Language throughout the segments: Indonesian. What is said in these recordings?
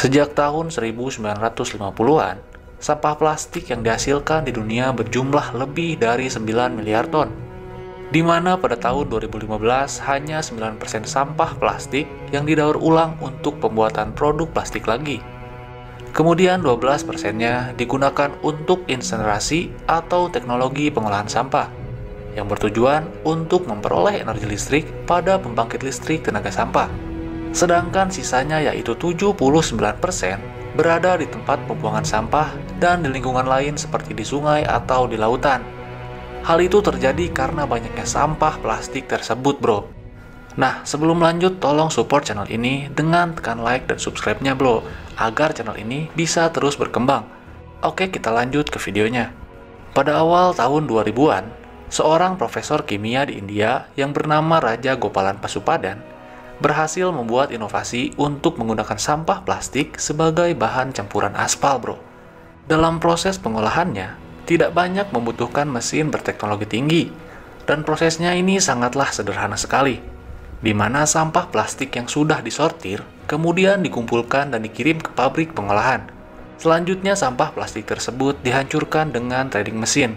Sejak tahun 1950-an, sampah plastik yang dihasilkan di dunia berjumlah lebih dari 9 miliar ton, di mana pada tahun 2015 hanya 9% sampah plastik yang didaur ulang untuk pembuatan produk plastik lagi. Kemudian 12%-nya digunakan untuk insinerasi atau teknologi pengolahan sampah, yang bertujuan untuk memperoleh energi listrik pada pembangkit listrik tenaga sampah. Sedangkan sisanya yaitu 79% berada di tempat pembuangan sampah dan di lingkungan lain seperti di sungai atau di lautan. Hal itu terjadi karena banyaknya sampah plastik tersebut, bro. Nah, sebelum lanjut, tolong support channel ini dengan tekan like dan subscribe-nya, bro, agar channel ini bisa terus berkembang. Oke, kita lanjut ke videonya. Pada awal tahun 2000-an, seorang profesor kimia di India yang bernama Raja Gopalan Pasupadan berhasil membuat inovasi untuk menggunakan sampah plastik sebagai bahan campuran aspal, bro. Dalam proses pengolahannya, tidak banyak membutuhkan mesin berteknologi tinggi, dan prosesnya ini sangatlah sederhana sekali, di mana sampah plastik yang sudah disortir kemudian dikumpulkan dan dikirim ke pabrik pengolahan. Selanjutnya, sampah plastik tersebut dihancurkan dengan trading mesin,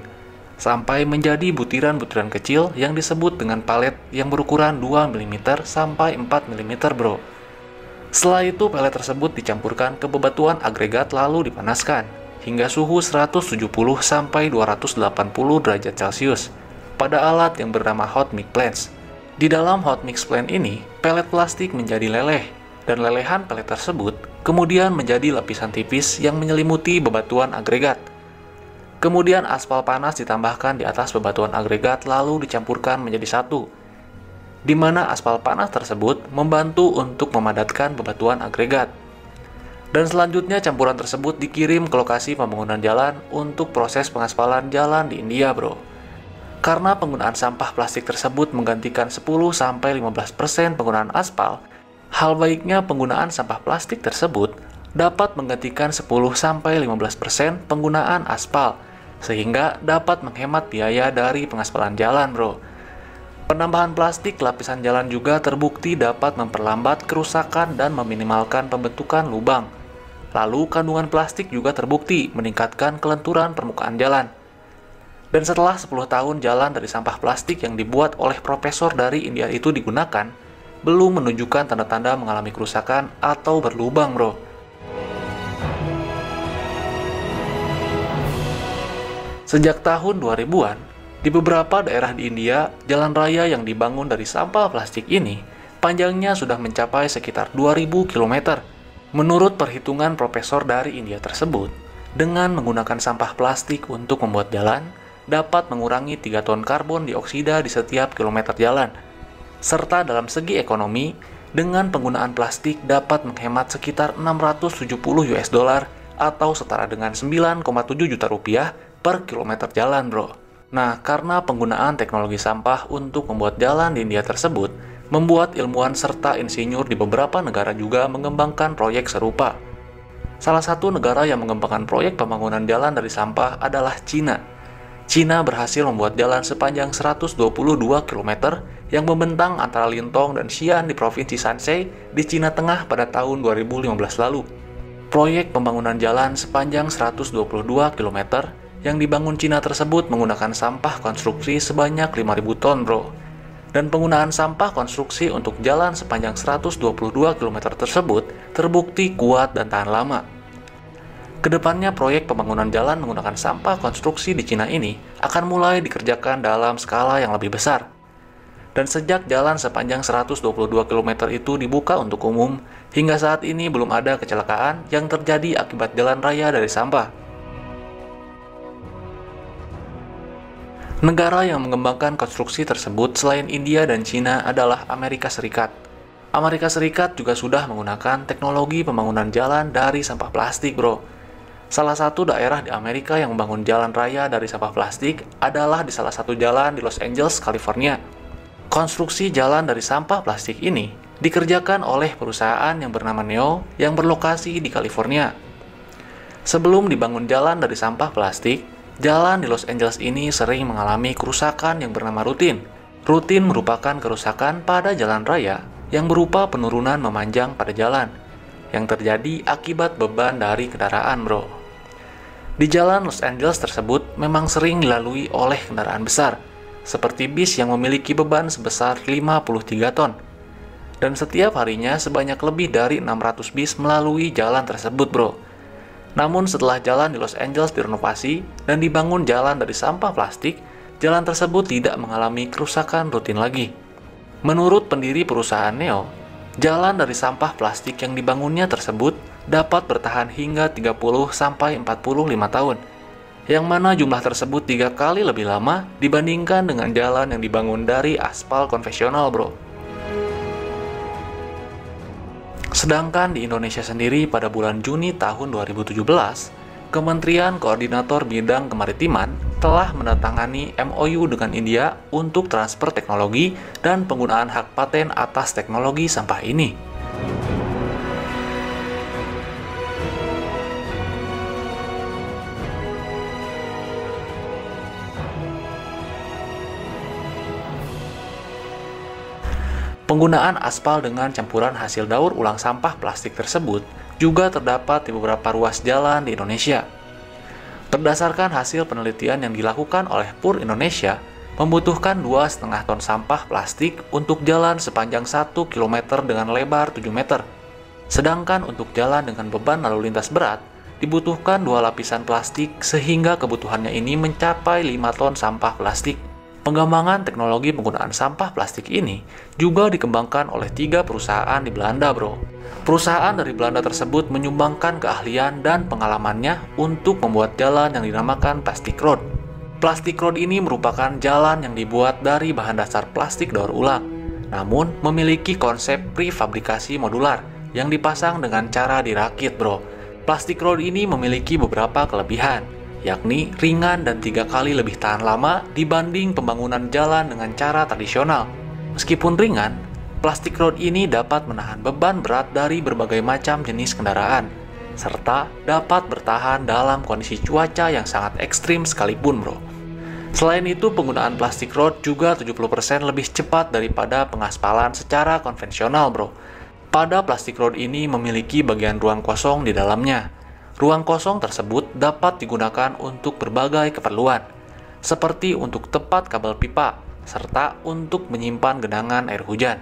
sampai menjadi butiran-butiran kecil yang disebut dengan palet yang berukuran 2 mm sampai 4 mm, bro. Setelah itu, palet tersebut dicampurkan ke bebatuan agregat lalu dipanaskan hingga suhu 170 sampai 280 derajat Celcius pada alat yang bernama hot mix plant. Di dalam hot mix plant ini, pelet plastik menjadi leleh, dan lelehan pelet tersebut kemudian menjadi lapisan tipis yang menyelimuti bebatuan agregat. Kemudian aspal panas ditambahkan di atas bebatuan agregat lalu dicampurkan menjadi satu, di mana aspal panas tersebut membantu untuk memadatkan bebatuan agregat. Dan selanjutnya campuran tersebut dikirim ke lokasi pembangunan jalan untuk proses pengaspalan jalan di India, bro. Karena penggunaan sampah plastik tersebut menggantikan 10-15% penggunaan aspal, hal baiknya penggunaan sampah plastik tersebut dapat menggantikan 10-15% penggunaan aspal, sehingga dapat menghemat biaya dari pengaspalan jalan, bro. Penambahan plastik lapisan jalan juga terbukti dapat memperlambat kerusakan dan meminimalkan pembentukan lubang. Lalu kandungan plastik juga terbukti meningkatkan kelenturan permukaan jalan. Dan setelah 10 tahun jalan dari sampah plastik yang dibuat oleh profesor dari India itu digunakan, belum menunjukkan tanda-tanda mengalami kerusakan atau berlubang, bro. Sejak tahun 2000-an, di beberapa daerah di India, jalan raya yang dibangun dari sampah plastik ini panjangnya sudah mencapai sekitar 2000 km. Menurut perhitungan profesor dari India tersebut, dengan menggunakan sampah plastik untuk membuat jalan, dapat mengurangi 3 ton karbon dioksida di setiap kilometer jalan. Serta dalam segi ekonomi, dengan penggunaan plastik dapat menghemat sekitar 670 US dollar atau setara dengan 9,7 juta rupiah per kilometer jalan, bro. Nah, karena penggunaan teknologi sampah untuk membuat jalan di India tersebut, membuat ilmuwan serta insinyur di beberapa negara juga mengembangkan proyek serupa. Salah satu negara yang mengembangkan proyek pembangunan jalan dari sampah adalah Cina. Cina berhasil membuat jalan sepanjang 122 km yang membentang antara Lintong dan Xi'an di Provinsi Shanxi di Cina Tengah pada tahun 2015 lalu. Proyek pembangunan jalan sepanjang 122 km yang dibangun Cina tersebut menggunakan sampah konstruksi sebanyak 5.000 ton, bro. Dan penggunaan sampah konstruksi untuk jalan sepanjang 122 km tersebut terbukti kuat dan tahan lama. Kedepannya proyek pembangunan jalan menggunakan sampah konstruksi di Cina ini akan mulai dikerjakan dalam skala yang lebih besar. Dan sejak jalan sepanjang 122 km itu dibuka untuk umum, hingga saat ini belum ada kecelakaan yang terjadi akibat jalan raya dari sampah. Negara yang mengembangkan konstruksi tersebut selain India dan Cina adalah Amerika Serikat. Amerika Serikat juga sudah menggunakan teknologi pembangunan jalan dari sampah plastik, bro. Salah satu daerah di Amerika yang membangun jalan raya dari sampah plastik adalah di salah satu jalan di Los Angeles, California. Konstruksi jalan dari sampah plastik ini dikerjakan oleh perusahaan yang bernama Neo yang berlokasi di California. Sebelum dibangun jalan dari sampah plastik, jalan di Los Angeles ini sering mengalami kerusakan yang bernama rutin. Rutin merupakan kerusakan pada jalan raya yang berupa penurunan memanjang pada jalan, yang terjadi akibat beban dari kendaraan, bro. Di jalan Los Angeles tersebut memang sering dilalui oleh kendaraan besar, seperti bis yang memiliki beban sebesar 53 ton. Dan setiap harinya sebanyak lebih dari 600 bis melalui jalan tersebut, bro. Namun setelah jalan di Los Angeles direnovasi dan dibangun jalan dari sampah plastik, jalan tersebut tidak mengalami kerusakan rutin lagi. Menurut pendiri perusahaan Neo, jalan dari sampah plastik yang dibangunnya tersebut dapat bertahan hingga 30-45 tahun, yang mana jumlah tersebut 3 kali lebih lama dibandingkan dengan jalan yang dibangun dari aspal konvensional, bro. Sedangkan di Indonesia sendiri pada bulan Juni tahun 2017, Kementerian Koordinator Bidang Kemaritiman telah menandatangani MOU dengan India untuk transfer teknologi dan penggunaan hak paten atas teknologi sampah ini. Penggunaan aspal dengan campuran hasil daur ulang sampah plastik tersebut juga terdapat di beberapa ruas jalan di Indonesia. Berdasarkan hasil penelitian yang dilakukan oleh PUR Indonesia, membutuhkan 2,5 ton sampah plastik untuk jalan sepanjang 1 km dengan lebar 7 meter. Sedangkan untuk jalan dengan beban lalu lintas berat, dibutuhkan 2 lapisan plastik sehingga kebutuhannya ini mencapai 5 ton sampah plastik. Pengembangan teknologi penggunaan sampah plastik ini juga dikembangkan oleh 3 perusahaan di Belanda, bro. Perusahaan dari Belanda tersebut menyumbangkan keahlian dan pengalamannya untuk membuat jalan yang dinamakan plastic road. Plastic road ini merupakan jalan yang dibuat dari bahan dasar plastik daur ulang, namun memiliki konsep prefabrikasi modular yang dipasang dengan cara dirakit, bro. Plastic road ini memiliki beberapa kelebihan, yakni ringan dan 3 kali lebih tahan lama dibanding pembangunan jalan dengan cara tradisional. Meskipun ringan, plastic road ini dapat menahan beban berat dari berbagai macam jenis kendaraan, serta dapat bertahan dalam kondisi cuaca yang sangat ekstrim sekalipun, bro. Selain itu, penggunaan plastic road juga 70% lebih cepat daripada pengaspalan secara konvensional, bro. Pada plastic road ini memiliki bagian ruang kosong di dalamnya. Ruang kosong tersebut dapat digunakan untuk berbagai keperluan, seperti untuk tempat kabel pipa, serta untuk menyimpan genangan air hujan.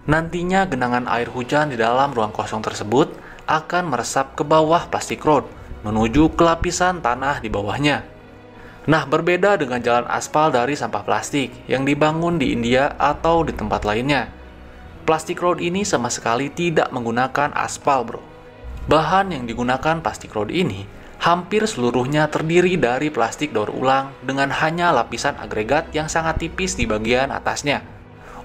Nantinya genangan air hujan di dalam ruang kosong tersebut akan meresap ke bawah plastic road, menuju ke lapisan tanah di bawahnya. Nah, berbeda dengan jalan aspal dari sampah plastik yang dibangun di India atau di tempat lainnya. Plastic road ini sama sekali tidak menggunakan aspal, bro. Bahan yang digunakan plastic road ini hampir seluruhnya terdiri dari plastik daur ulang dengan hanya lapisan agregat yang sangat tipis di bagian atasnya.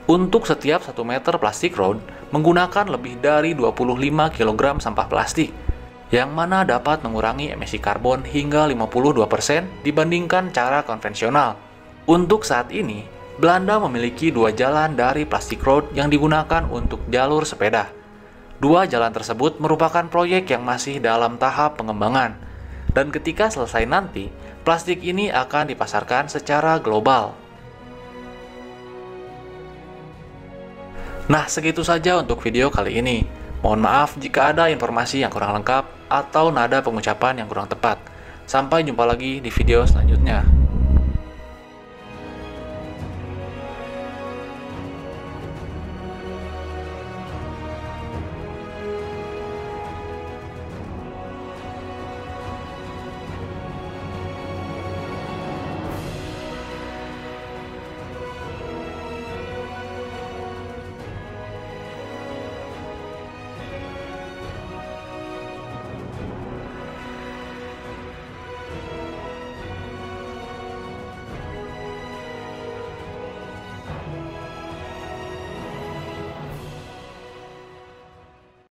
Untuk setiap 1 meter plastic road menggunakan lebih dari 25 kg sampah plastik, yang mana dapat mengurangi emisi karbon hingga 52% dibandingkan cara konvensional. Untuk saat ini, Belanda memiliki 2 jalan dari plastic road yang digunakan untuk jalur sepeda. 2 jalan tersebut merupakan proyek yang masih dalam tahap pengembangan, dan ketika selesai nanti, plastik ini akan dipasarkan secara global. Nah, segitu saja untuk video kali ini. Mohon maaf jika ada informasi yang kurang lengkap atau nada pengucapan yang kurang tepat. Sampai jumpa lagi di video selanjutnya.